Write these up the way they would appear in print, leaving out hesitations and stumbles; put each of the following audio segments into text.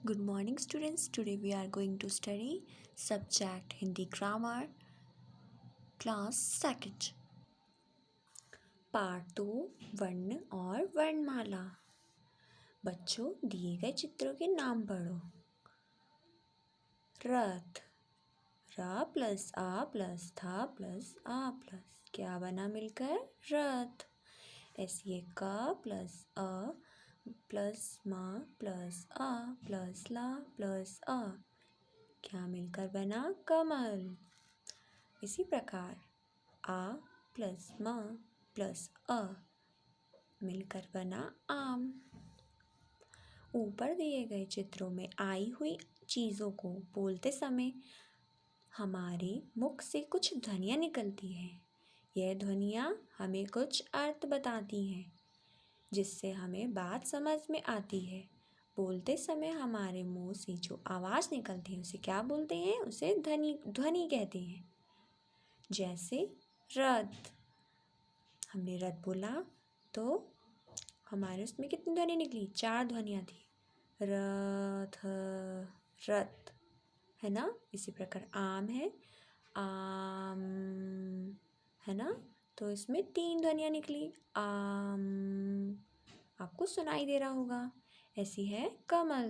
Good morning, students. Today we are going to study subject Hindi grammar, class second. Part 2 वर्ण और वर्णमाला। बच्चों, दिए गए चित्रों के नाम पढ़ो। रथ, रा प्लस आ प्लस था प्लस आ प्लस क्या बना मिलकर? रथ। ऐसे ये का प्लस अ प्लस मा प्लस आ प्लस ला प्लस आ क्या मिलकर बना? कमल। इसी प्रकार आ प्लस म प्लस अ मिलकर बना आम। ऊपर दिए गए चित्रों में आई हुई चीज़ों को बोलते समय हमारे मुख से कुछ ध्वनियाँ निकलती हैं। यह ध्वनियाँ हमें कुछ अर्थ बताती हैं, जिससे हमें बात समझ में आती है। बोलते समय हमारे मुंह से जो आवाज़ निकलती है उसे क्या बोलते हैं? उसे ध्वनि कहते हैं। जैसे रथ, हमने रथ बोला तो हमारे उसमें कितनी ध्वनि निकली? 4 ध्वनियाँ थी। रथ, रथ, है ना। इसी प्रकार आम है, आम, है ना। तो इसमें 3 ध्वनियाँ निकली। आम, आपको सुनाई दे रहा होगा। ऐसी है कमल,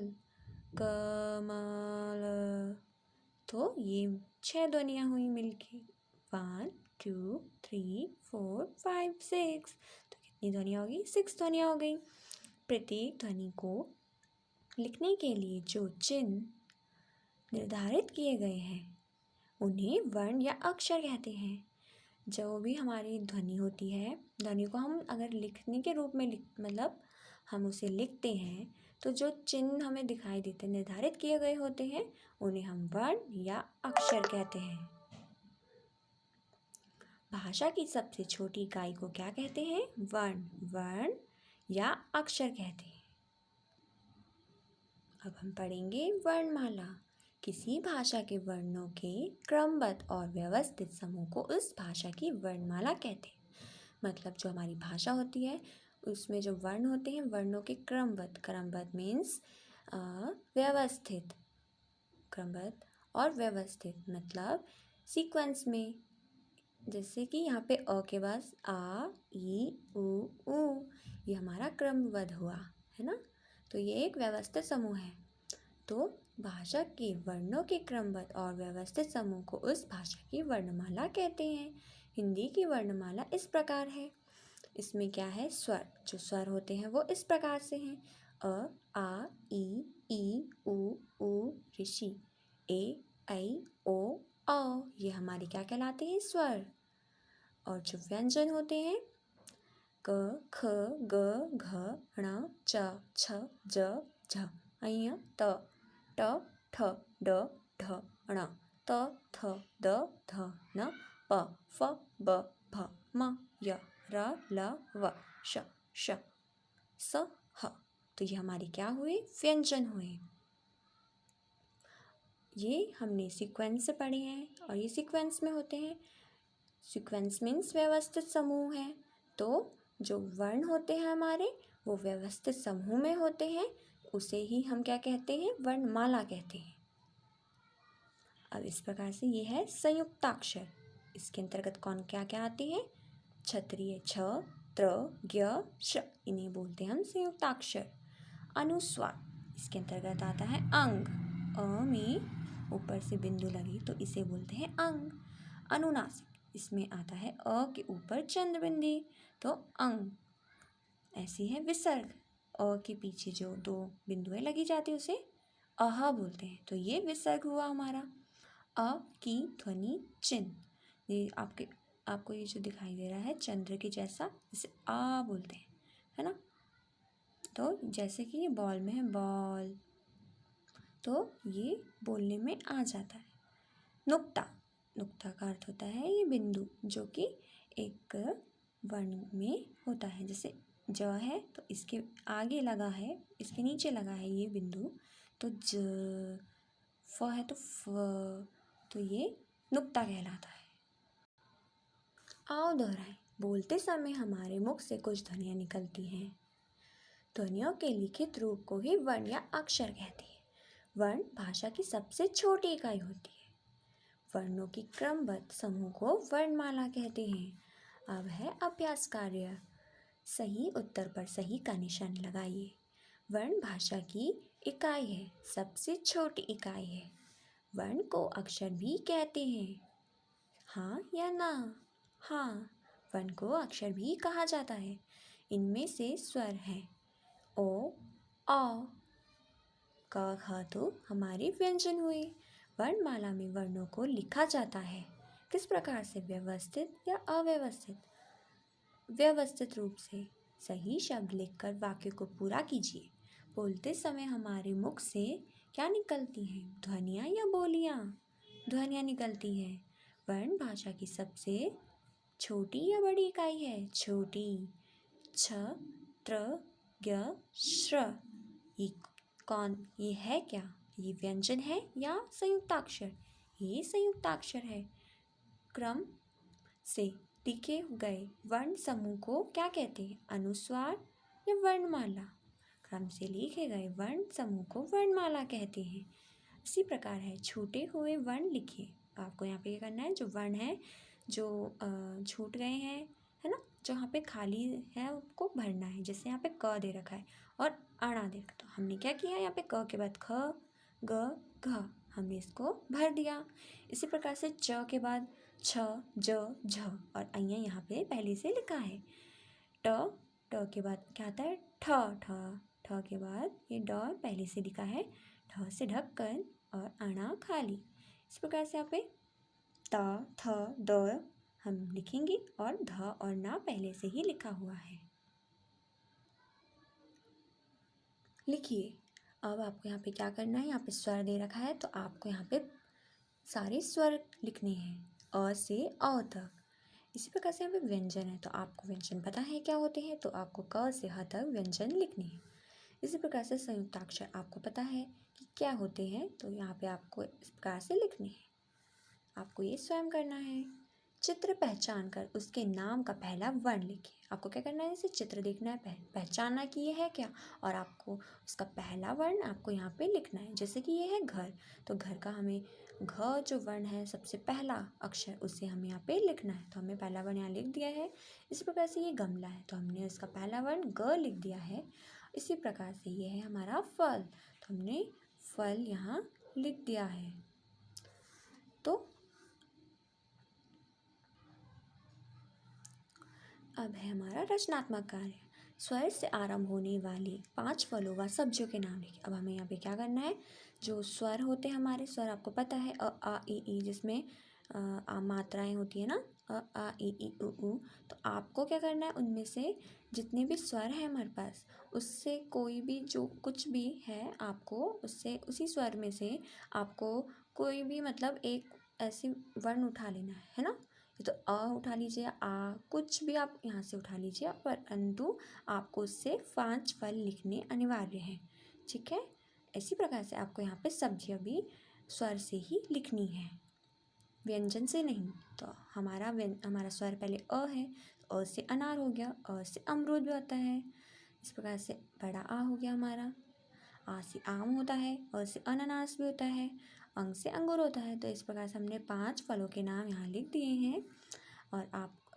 कमल। तो ये 6 ध्वनियाँ हुई मिलके। 1 2 3 4 5 6। तो कितनी ध्वनियाँ होगी? 6 ध्वनियाँ हो गई। प्रत्येक ध्वनि को लिखने के लिए जो चिन्ह निर्धारित किए गए हैं उन्हें वर्ण या अक्षर कहते हैं। जो भी हमारी ध्वनि होती है, ध्वनि को हम अगर लिखने के रूप में मतलब हम उसे लिखते हैं तो जो चिन्ह हमें दिखाई देते हैं, निर्धारित किए गए होते हैं, उन्हें हम वर्ण या अक्षर कहते हैं। भाषा की सबसे छोटी इकाई को क्या कहते हैं? वर्ण, वर्ण या अक्षर कहते हैं। अब हम पढ़ेंगे वर्णमाला। किसी भाषा के वर्णों के क्रमबद्ध और व्यवस्थित समूह को उस भाषा की वर्णमाला कहते हैं। मतलब जो हमारी भाषा होती है उसमें जो वर्ण होते हैं, वर्णों के क्रमबद्ध, क्रमबद्ध मीन्स व्यवस्थित, क्रमबद्ध और व्यवस्थित मतलब सीक्वेंस में। जैसे कि यहाँ पे अ के बाद आ ई उ, ये हमारा क्रमबद्ध हुआ, है ना। तो ये एक व्यवस्थित समूह है। तो भाषा के वर्णों के क्रमबद्ध और व्यवस्थित समूह को उस भाषा की वर्णमाला कहते हैं। हिंदी की वर्णमाला इस प्रकार है। इसमें क्या है? स्वर। जो स्वर होते हैं वो इस प्रकार से हैं: अ आ ई उ ऋषि, ए ऐ ओ औ। ये हमारे क्या कहलाते हैं? स्वर। और जो व्यंजन होते हैं क ख ग घ ण च छ ज झ अ त ट ठ ड ढ ण त थ द ध न प फ ब भ म य र ल व श श स ह। तो ये हमारे क्या हुए? व्यंजन हुए। ये हमने सीक्वेंस से पढ़े हैं और ये सीक्वेंस में होते हैं। सीक्वेंस मीन्स व्यवस्थित समूह है। तो जो वर्ण होते हैं हमारे वो व्यवस्थित समूह में होते हैं, उसे ही हम क्या कहते हैं? वर्णमाला कहते हैं। अब इस प्रकार से ये है संयुक्ताक्षर। इसके अंतर्गत कौन क्या क्या आते हैं? क्षत्रिय छ, त्र, ज्ञ, श, इन्हें बोलते हैं हम संयुक्ताक्षर। अनुस्वार, इसके अंतर्गत आता है अंग। अ में ऊपर से बिंदु लगी तो इसे बोलते हैं अंग। अनुनासिक, इसमें आता है अ के ऊपर चंद्र बिंदी तो अंग। ऐसी है विसर्ग, अ के पीछे जो 2 बिंदुएं लगी जाती है उसे अह बोलते हैं। तो ये विसर्ग हुआ हमारा। अ की ध्वनि चिन्ह, ये आपको ये जो दिखाई दे रहा है चंद्र के जैसा, इसे आ बोलते हैं, है ना। तो जैसे कि ये बॉल में है बॉल, तो ये बोलने में आ जाता है। नुक्ता, नुक्ता का अर्थ होता है ये बिंदु जो कि एक वर्ण में होता है। जैसे ज है तो इसके आगे लगा है, इसके नीचे लगा है ये बिंदु, तो ज। फ है तो फ, तो ये नुक्ता कहलाता है। आओ दोहराएं। बोलते समय हमारे मुख से कुछ ध्वनियाँ निकलती हैं। ध्वनियों के लिखित रूप को ही वर्ण या अक्षर कहते हैं। वर्ण भाषा की सबसे छोटी इकाई होती है। वर्णों की क्रमबद्ध समूह को वर्णमाला कहते हैं। अब है अभ्यास कार्य। सही उत्तर पर सही का निशान लगाइए। वर्ण भाषा की इकाई है, सबसे छोटी इकाई है। वर्ण को अक्षर भी कहते हैं। हाँ या ना? हाँ, वर्ण को अक्षर भी कहा जाता है। इनमें से स्वर हैं ओ, आ, क, ख तो हमारे व्यंजन हुए। वर्णमाला में वर्णों को लिखा जाता है। किस प्रकार से? व्यवस्थित या अव्यवस्थित? व्यवस्थित रूप से। सही शब्द लिखकर वाक्य को पूरा कीजिए। बोलते समय हमारे मुख से क्या निकलती हैं? ध्वनियाँ या बोलियाँ? ध्वनियाँ निकलती हैं। वर्ण भाषा की सबसे छोटी या बड़ी इकाई है? छोटी। छ, त्र, ज्ञ, श्र। ये है क्या? ये व्यंजन है या संयुक्ताक्षर? ये संयुक्ताक्षर है। क्रम से लिखे गए वर्ण समूह को क्या कहते हैं? अनुस्वार या वर्णमाला? क्रम से लिखे गए वर्ण समूह को वर्णमाला कहते हैं। इसी प्रकार है, छूटे हुए वर्ण लिखिए। आपको यहाँ पे क्या करना है? जो वर्ण है जो छूट गए हैं, है ना, जो यहाँ पे खाली है उसको भरना है। जैसे यहाँ पे क दे रखा है और अणा दे रखा है, तो हमने क्या किया? यहाँ पे क के बाद ख, ग, घ, हमने इसको भर दिया। इसी प्रकार से च के बाद छ, ज, झ और अइया यहाँ पे पहले से लिखा है। ट के बाद क्या आता है? ठ, ठ के बाद ये ड पहले से लिखा है। ठ से ढक्कन और अणा खाली। इस प्रकार से यहाँ पे त, थ, द हम लिखेंगे और ध और ना पहले से ही लिखा हुआ है। लिखिए। अब आपको यहाँ पे क्या करना है? यहाँ पे स्वर दे रखा है, तो आपको यहाँ पे सारे स्वर लिखने हैं अ से अ तक। इसी प्रकार से यहाँ पे व्यंजन है, तो आपको व्यंजन पता है क्या होते हैं, तो आपको क से ह तक व्यंजन लिखने हैं। इसी प्रकार से संयुक्ताक्षर आपको पता है कि क्या होते हैं, तो यहाँ पे आपको इस प्रकार से लिखने हैं। आपको ये स्वयं करना है। चित्र पहचान कर उसके नाम का पहला वर्ण लिखिए। आपको क्या करना है? जैसे चित्र देखना है, पहचानना कि ये है क्या, और आपको उसका पहला वर्ण आपको यहाँ पे लिखना है। जैसे कि ये है घर, तो घर का हमें घ जो वर्ण है सबसे पहला अक्षर, उसे हमें यहाँ पे लिखना है। तो हमने पहला वर्ण यहाँ लिख दिया है। इसी प्रकार से ये गमला है, तो हमने इसका पहला वर्ण ग लिख दिया है। इसी प्रकार से ये है हमारा फल, तो हमने फल यहाँ लिख दिया है। तो अब है हमारा रचनात्मक कार्य। स्वर से आरंभ होने वाले 5 फलों व सब्जियों के नाम लिखिए। अब हमें यहाँ पे क्या करना है? जो स्वर होते हैं हमारे, स्वर आपको पता है अ, आ, ई, जिसमें मात्राएं होती है ना, अ, आ, ई, उ। तो आपको क्या करना है? उनमें से जितने भी स्वर हैं हमारे पास, उससे कोई भी जो कुछ भी है, आपको उससे उसी स्वर में से आपको कोई भी मतलब एक ऐसी वर्ण उठा लेना है ना। तो अ उठा लीजिए, आ, कुछ भी आप यहाँ से उठा लीजिए, परंतु आपको उससे 5 फल लिखने अनिवार्य हैं। ठीक है। इसी प्रकार से आपको यहाँ पे सब्जियाँ भी स्वर से ही लिखनी है, व्यंजन से नहीं। तो हमारा स्वर पहले अ है, अ से अनार हो गया, अ से अमरूद भी होता है। इस प्रकार से बड़ा आ हो गया हमारा। आ से आम होता है, अ से अनानास भी होता है, अंग से अंगूर होता है। तो इस प्रकार से हमने 5 फलों के नाम यहाँ लिख दिए हैं। और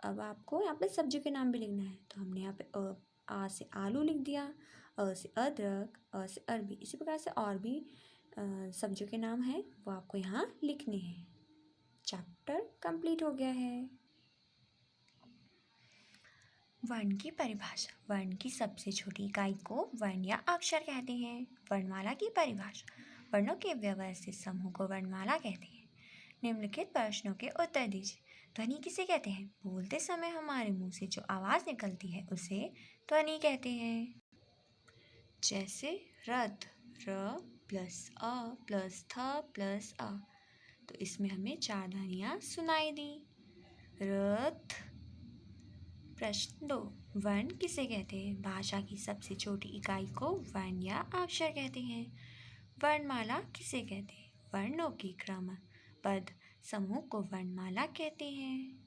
अब आपको यहाँ पे सब्जियों के नाम भी लिखना है। तो हमने यहाँ पे आ से आलू लिख दिया, अ से अदरक, अ से अरबी। इसी प्रकार से और भी सब्जियों के नाम हैं, वो आपको यहाँ लिखने हैं। चैप्टर कंप्लीट हो गया है। वर्ण की परिभाषा। वर्ण की सबसे छोटी इकाई को वर्ण या अक्षर कहते हैं। वर्णमाला की परिभाषा। वर्णों के व्यवस्थित समूह को वर्णमाला कहते हैं। निम्नलिखित प्रश्नों के उत्तर दीजिए। ध्वनि किसे कहते हैं? बोलते समय हमारे मुंह से जो आवाज़ निकलती है उसे ध्वनि कहते हैं। जैसे रथ, र प्लस अ प्लस थ प्लस अ, तो इसमें हमें 4 ध्वनियाँ सुनाई दी। रथ। प्रश्न 2, वर्ण किसे कहते हैं? भाषा की सबसे छोटी इकाई को वर्ण या अक्षर कहते हैं। वर्णमाला किसे कहते हैं? वर्णों के क्रमबद्ध समूह को वर्णमाला कहते हैं।